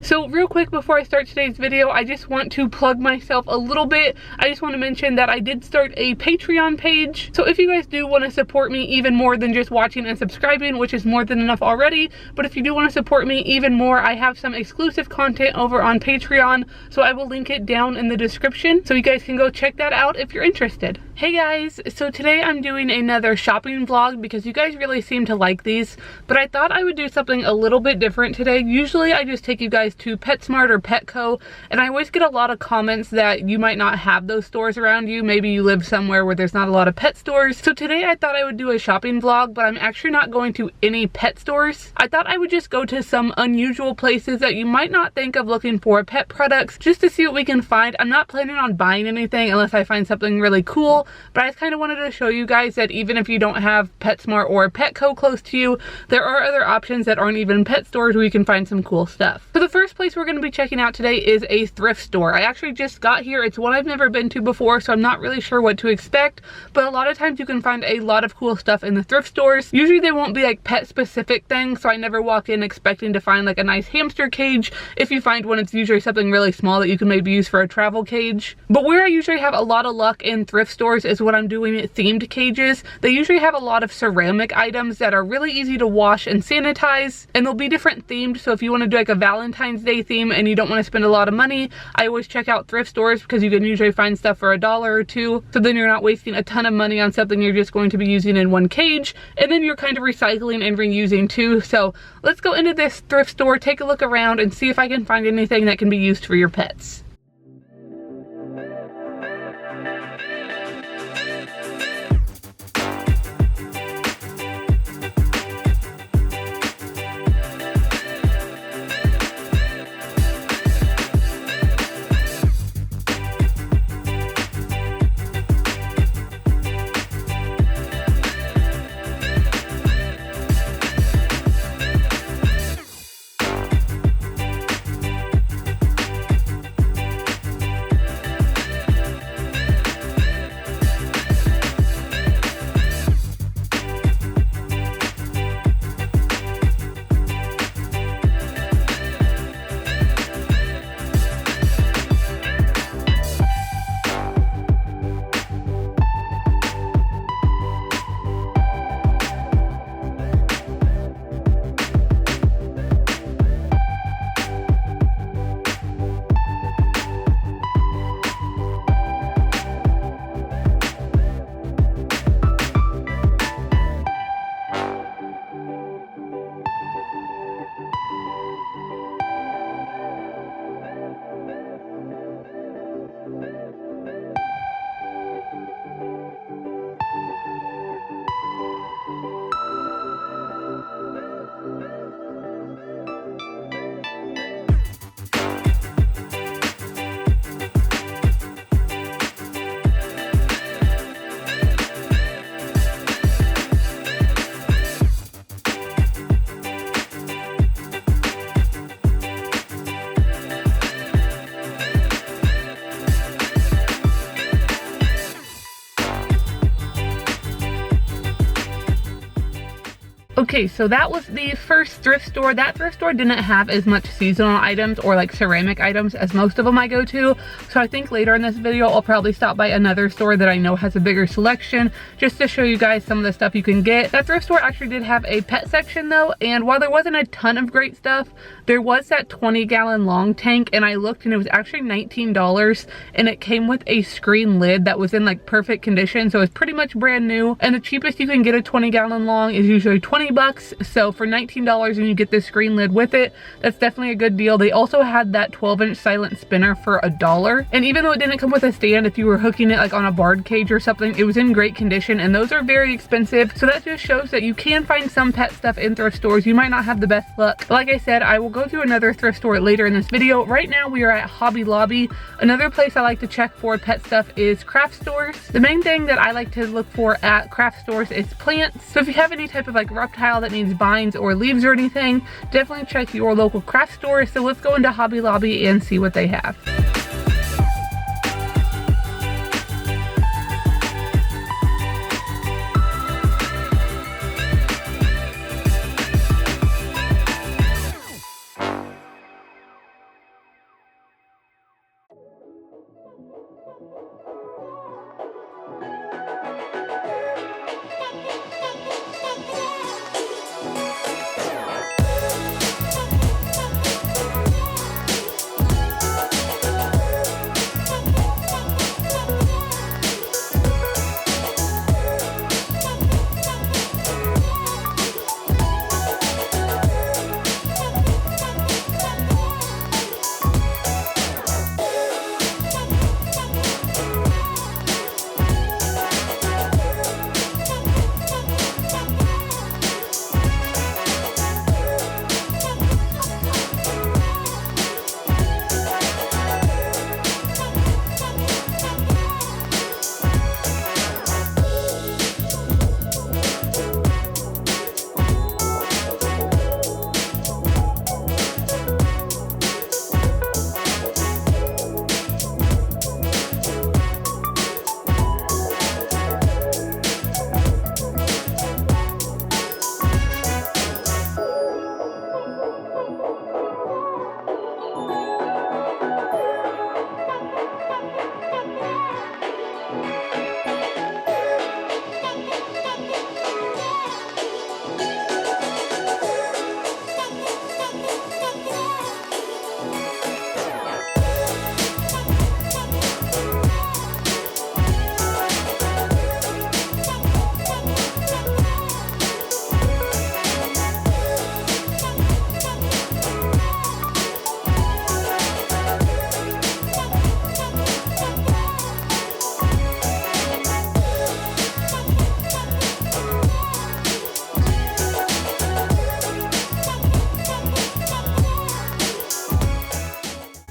So real quick before I start today's video, I just want to plug myself a little bit. I just want to mention that I did start a Patreon page. So if you guys do want to support me even more than just watching and subscribing, which is more than enough already, but if you do want to support me even more, I have some exclusive content over on Patreon. So I will link it down in the description so you guys can go check that out if you're interested. Hey guys, so today I'm doing another shopping vlog because you guys really seem to like these, but I thought I would do something a little bit different today. Usually I just take you guys to PetSmart or Petco, and I always get a lot of comments that you might not have those stores around you. Maybe you live somewhere where there's not a lot of pet stores. So today I thought I would do a shopping vlog, but I'm actually not going to any pet stores. I thought I would just go to some unusual places that you might not think of looking for pet products, just to see what we can find. I'm not planning on buying anything unless I find something really cool, but I just kind of wanted to show you guys that even if you don't have PetSmart or Petco close to you, there are other options that aren't even pet stores where you can find some cool stuff. So the first place we're going to be checking out today is a thrift store. I actually just got here. It's one I've never been to before, so I'm not really sure what to expect, but a lot of times you can find a lot of cool stuff in the thrift stores. Usually they won't be like pet specific things, so I never walk in expecting to find like a nice hamster cage. If you find one, it's usually something really small that you can maybe use for a travel cage. But where I usually have a lot of luck in thrift stores is when I'm doing themed cages. They usually have a lot of ceramic items that are really easy to wash and sanitize, and they'll be different themed. So if you want to do like a Valentine's Day theme and you don't want to spend a lot of money, I always check out thrift stores because you can usually find stuff for $1 or $2. So then you're not wasting a ton of money on something you're just going to be using in one cage, and then you're kind of recycling and reusing too. So let's go into this thrift store, take a look around, and see if I can find anything that can be used for your pets. Okay, so that was the first thrift store. That thrift store didn't have as much seasonal items or like ceramic items as most of them I go to. So I think later in this video, I'll probably stop by another store that I know has a bigger selection just to show you guys some of the stuff you can get. That thrift store actually did have a pet section though. And while there wasn't a ton of great stuff, there was that 20-gallon long tank, and I looked and it was actually $19, and it came with a screen lid that was in like perfect condition. So it's pretty much brand new, and the cheapest you can get a 20-gallon long is usually 20 bucks. So for $19 and you get this screen lid with it, that's definitely a good deal. They also had that 12-inch silent spinner for $1. And even though it didn't come with a stand, if you were hooking it like on a barred cage or something, it was in great condition, and those are very expensive. So that just shows that you can find some pet stuff in thrift stores. You might not have the best luck. But like I said, I will go to another thrift store later in this video. Right now we are at Hobby Lobby. Another place I like to check for pet stuff is craft stores. The main thing that I like to look for at craft stores is plants. So if you have any type of like reptile that needs vines or leaves or anything, definitely check your local craft store. So let's go into Hobby Lobby and see what they have.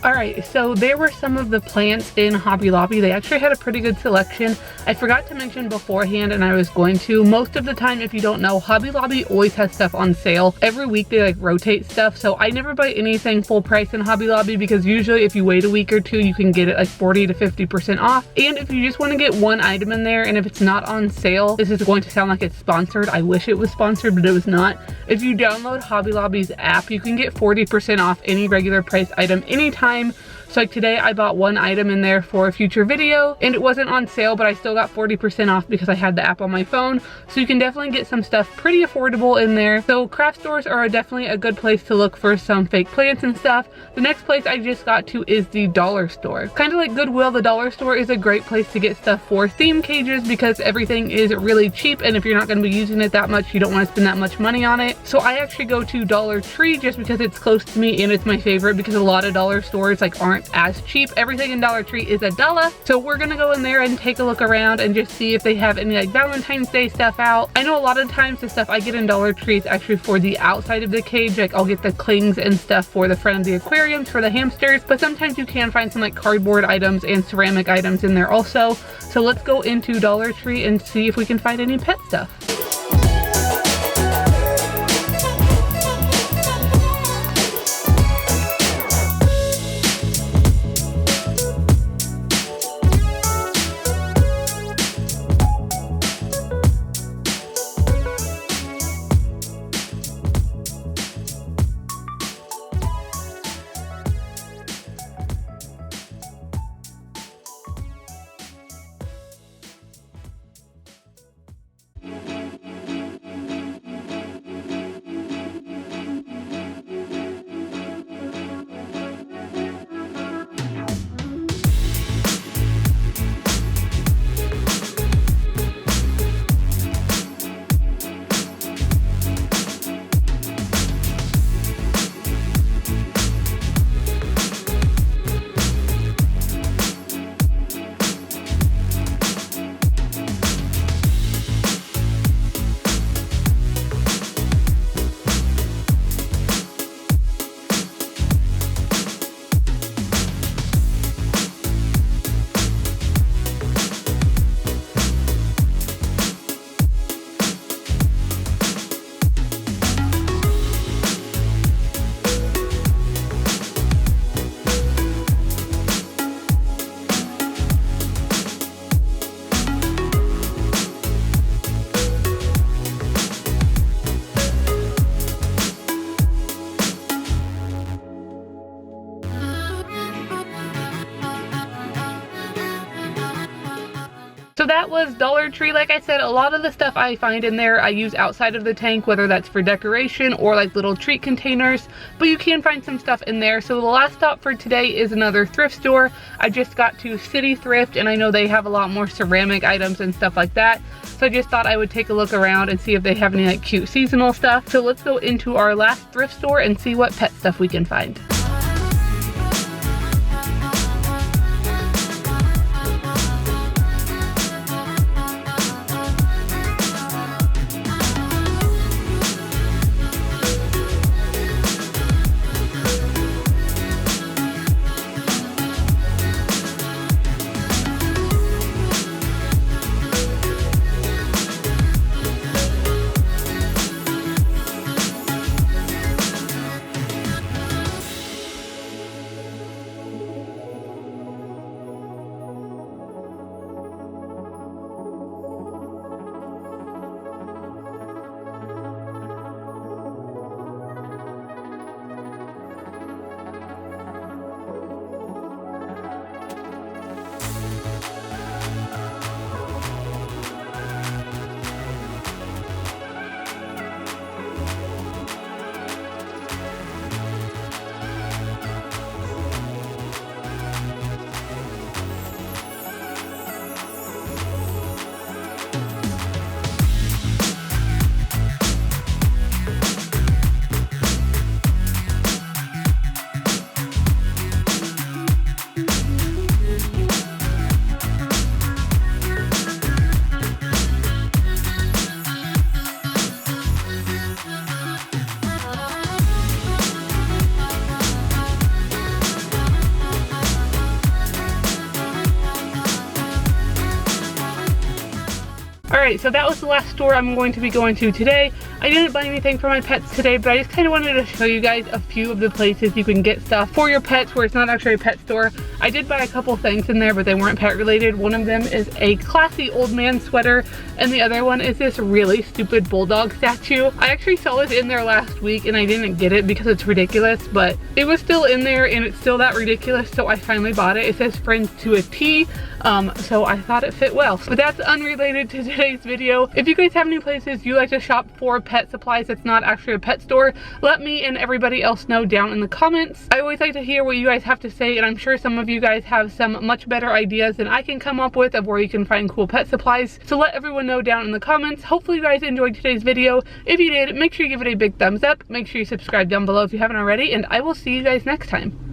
Alright, so there were some of the plants in Hobby Lobby. They actually had a pretty good selection. I forgot to mention beforehand, and I was going to. Most of the time, if you don't know, Hobby Lobby always has stuff on sale. Every week they like rotate stuff, so I never buy anything full price in Hobby Lobby because usually if you wait a week or two, you can get it like 40 to 50% off. And if you just want to get one item in there, and if it's not on sale, this is going to sound like it's sponsored. I wish it was sponsored, but it was not. If you download Hobby Lobby's app, you can get 40% off any regular price item anytime. So like today I bought one item in there for a future video and it wasn't on sale, but I still got 40% off because I had the app on my phone. So you can definitely get some stuff pretty affordable in there. So craft stores are definitely a good place to look for some fake plants and stuff. The next place I just got to is the dollar store. Kind of like Goodwill, the dollar store is a great place to get stuff for theme cages because everything is really cheap, and if you're not going to be using it that much, you don't want to spend that much money on it. So I actually go to Dollar Tree just because it's close to me and it's my favorite, because a lot of dollar stores like aren't as cheap. Everything in Dollar Tree is $1. So we're gonna go in there and take a look around and just see if they have any like Valentine's Day stuff out. I know a lot of times the stuff I get in Dollar Tree is actually for the outside of the cage. Like I'll get the clings and stuff for the front of the aquariums for the hamsters, but sometimes you can find some like cardboard items and ceramic items in there also. So let's go into Dollar Tree and see if we can find any pet stuff. So that was Dollar Tree. Like I said, a lot of the stuff I find in there I use outside of the tank, whether that's for decoration or like little treat containers, but you can find some stuff in there. So the last stop for today is another thrift store. I just got to City Thrift, and I know they have a lot more ceramic items and stuff like that. So I just thought I would take a look around and see if they have any like cute seasonal stuff. So let's go into our last thrift store and see what pet stuff we can find. Alright, so that was the last store I'm going to be going to today. I didn't buy anything for my pets today, but I just kind of wanted to show you guys a few of the places you can get stuff for your pets where it's not actually a pet store. I did buy a couple things in there, but they weren't pet related. One of them is a classy old man sweater, and the other one is this really stupid bulldog statue. I actually saw this in there last week and I didn't get it because it's ridiculous, but it was still in there and it's still that ridiculous, so I finally bought it. It says friends to a T, so I thought it fit well. But that's unrelated to today's video. If you guys have any places you like to shop for pet supplies that's not actually a pet store, let me and everybody else know down in the comments. I always like to hear what you guys have to say, and I'm sure some of you guys have some much better ideas than I can come up with of where you can find cool pet supplies. So let everyone know down in the comments. Hopefully you guys enjoyed today's video. If you did, make sure you give it a big thumbs up. Make sure you subscribe down below if you haven't already, and I will see you guys next time.